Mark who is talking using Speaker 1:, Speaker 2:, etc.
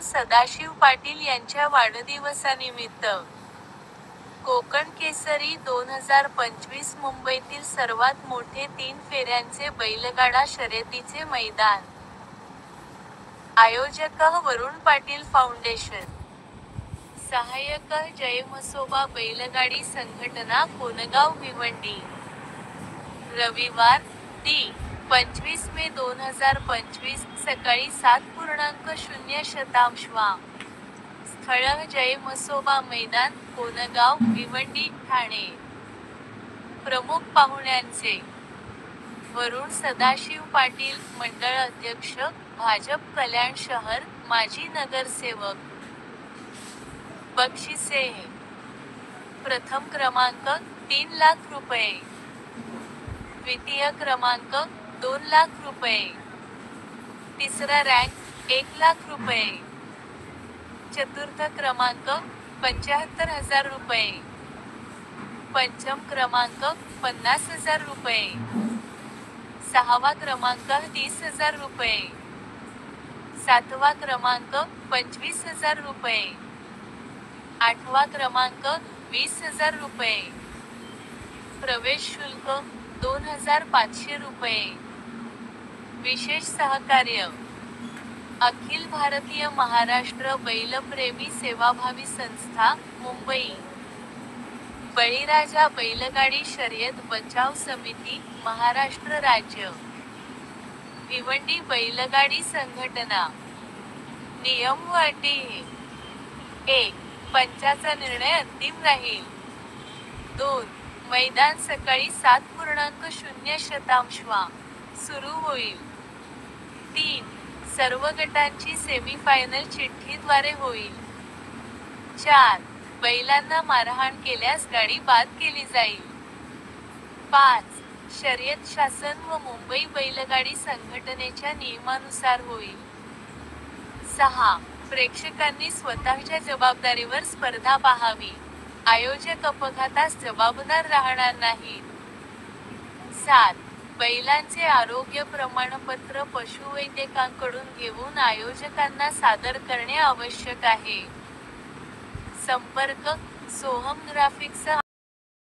Speaker 1: सदाशिव पाटील यांच्या वाढदिवसानिमित्त कोकण केसरी 2025 मुंबईतील सर्वात मोठे 3 फेऱ्यांचे बैलगाडा शर्यतीचे मैदान. आयोजक वरुण पाटील फाउंडेशन. सहाय्यक जय म्हसोबा बैलगाडी संघटना कोनगाव भिवंडी. रविवार, दि. 25 मे 2025, सकाळी 7:00 वा. स्थळ जय म्हसोबा मैदान, कोनगाव, भिवंडी, ठाणे. प्रमुख पाहुण्यांचे वरुण सदाशिव पाटील, मंडळ अध्यक्ष, भाजप कल्याण शहर, माजी नगरसेवक. बक्षिसे: प्रथम क्रमांक, 3 लाख रुपये. द्वितीय क्रमांक, 2 लाख रुपये. तिसरा रँक, 1 लाख रुपये. चतुर्थ क्रमांक, 75,000 रुपये. पंचम क्रमांक, 50,000 रुपये. सहावा क्रमांक, 30,000 रुपये. सातवा क्रमांक, 25,000 रुपये. आठवा क्रमांक, 20,000 रुपये. प्रवेश शुल्क, 2,500 रुपये. विशेष सहकार्य: अखिल भारतीय महाराष्ट्र बैलप्रेमी सेवाभावी संस्था, मुंबई. बळीराजा बैलगाडी शर्यत बचाव समिती, महाराष्ट्र राज्य. भिवंडी बैलगाडी संघटना. नियम व अटी: 1. पंचाचा निर्णय अंतिम राहील. 2. मैदान सकाळी 7:00 वा. सुरू होईल. 3. सर्व गटांची सेमीफायनल चिठ्ठीद्वारे होईल. 4. बैलांना मारहाण केल्यास गाडी बाद केली जाईल. 5. शर्यत शासन व मुंबई बैलगाडी संघटनेच्या नियमानुसार होईल. 6. प्रेक्षकांनी स्वतःच्या जबाबदारीवर स्पर्धा पाहावी. आयोजक अपघातास जबाबदार राहणार नाहीत. 7. बैलांचे आरोग्य प्रमाणपत्र पशुवैद्यकांकडून घेऊन आयोजकांना सादर करणे आवश्यक आहे. संपर्क: सोहम ग्राफिक्स